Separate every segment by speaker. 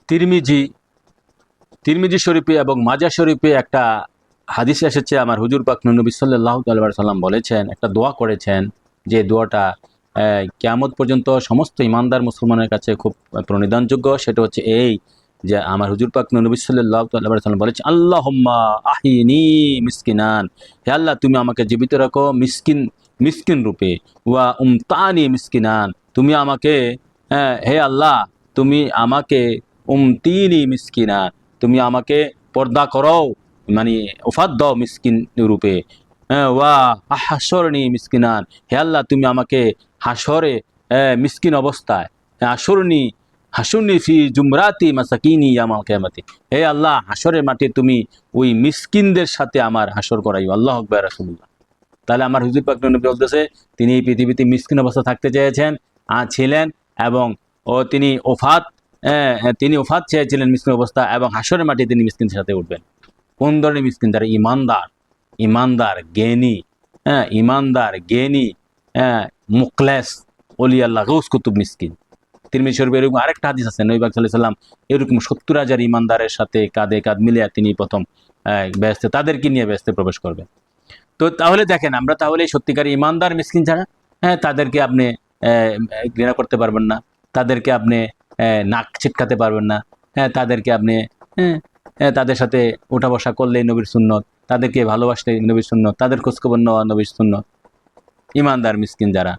Speaker 1: তিরমিজি তিরমিজি শরীফে এবং মাজা শরীফে একটা হাদিস এসেছে, আমার হুজুর পাক নবী সাল্লাল্লাহু আলাইহি সাল্লাম বলেছেন, একটা দোয়া করেছেন, যে দোয়াটা কিয়ামত পর্যন্ত সমস্ত ইমানদার মুসলমানের কাছে খুব প্রণিধানযোগ্য। সেটা হচ্ছে এই, যে আমার হুজুর পাক নবী সাল্লাল্লাহু আলাইহি সাল্লাম বলেছেন, আল্লাহুম্মা আহিনি মিসকিনান, হে আল্লাহ তুমি আমাকে জীবিত রাখো মিসকিন মিসকিন রূপে, ওয়া উমতানি মিসকিনান, তুমি আমাকে হে আল্লাহ তুমি আমাকে উমতিনি মিসকিনান, তুমি আমাকে পর্দা করো, মানে ওফাত দাও মিসকিন রূপে, ওয়া হাসরনি মিসকিনান, হে আল্লাহ তুমি আমাকে হাসরে মিসকিন অবস্থায়, হাসরনি হাসুরনি ফি জুমরাতি মাসাকিনি ইয়ামাল কিয়ামতি, হে আল্লাহ হাসরের মাঠে তুমি ওই মিসকিনদের সাথে আমার হাসর করাইও। আল্লাহু আকবার, রাসূলুল্লাহ। তাহলে আমার হুজুর পাক নবী বলতেছে, তিনি এই পৃথিবীতে মিসকিন অবস্থা থাকতে চেয়েছেন, ছিলেন, এবং তিনি তিনি ওফাত চেয়েছিলেন মিসকিন অবস্থা, এবং হাসরের মাঠে তিনি মিসকিনের সাথে উঠবেন। কোন ধরনের মিসকিন? যারা ইমানদার, ইমানদার জ্ঞানী, ইমানদার জ্ঞানী, মুখলেস ওলি আল্লাহ গৌস কুতুব মিসকিন। তিরমিজি শরীফে এরকম আরেকটা হাদিস আছে, নবী পাক সাল্লাল্লাহু আলাইহি সাল্লাম এরকম 70,000 ইমানদারের সাথে কাঁধে কাঁধ মিলিয়ে তিনি প্রথম বেহেশতে, তাদেরকে নিয়ে বেহেশতে প্রবেশ করবেন। তো তাহলে দেখেন, আমরা তাহলে সত্যিকার ইমানদার মিসকিন ছাড়া তাদেরকে আপনি ঘৃণা করতে পারবেন না, তাদেরকে আপনি নাক ছিটকাতে পারবেন না, তাদেরকে আপনি তাদের সাথে ওঠা বসা করলেই নবীর সুন্নত, তাদেরকে ভালোবাসলে নবীর সুন্নত, তাদের খোঁজখবর নেওয়া নবীর সুন্নত। ইমানদার মিসকিন যারা,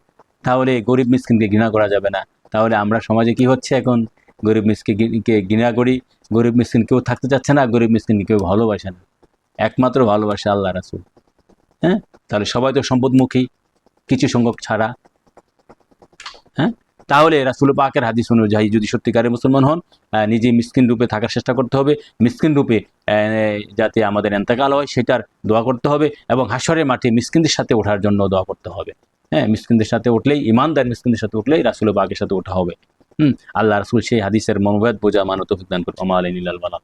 Speaker 1: তাহলে গরিব মিসকিনকে ঘৃণা করা যাবে না। তাহলে আমরা সমাজে কি হচ্ছে এখন, গরিব মিসকিনকে ঘৃণা করি, গরিব মিসকিন কেউ থাকতে চাচ্ছে না, গরিব মিসকিন কেউ ভালোবাসে না, একমাত্র ভালোবাসে আল্লাহ রাসূল। তাহলে সবাই তো সম্পদমুখী, কিছু সংখ্যক ছাড়া। তাহলে রাসূল পাকের হাদিস অনুযায়ী যদি সত্যিকারের মুসলমান হন, নিজে মিসকিন রূপে থাকার চেষ্টা করতে হবে, মিসকিন রূপে যাতে আমাদের ইন্তেকাল হয় সেটার দোয়া করতে হবে, এবং হাসরের মাঠে মিসকিনদের সাথে ওঠার জন্য দোয়া করতে হবে। মিসকিনদের সাথে উঠলেই, ইমানদার মিসকিনদের সাথে উঠলেই রাসূল পাকের সাথে ওঠা হবে। আল্লাহ রাসূল সেই হাদিসের মনোভেদ বোঝা মানত তৌফিক দান করুন। ওয়া মা আলাইনা ইল্লাল বালাগ।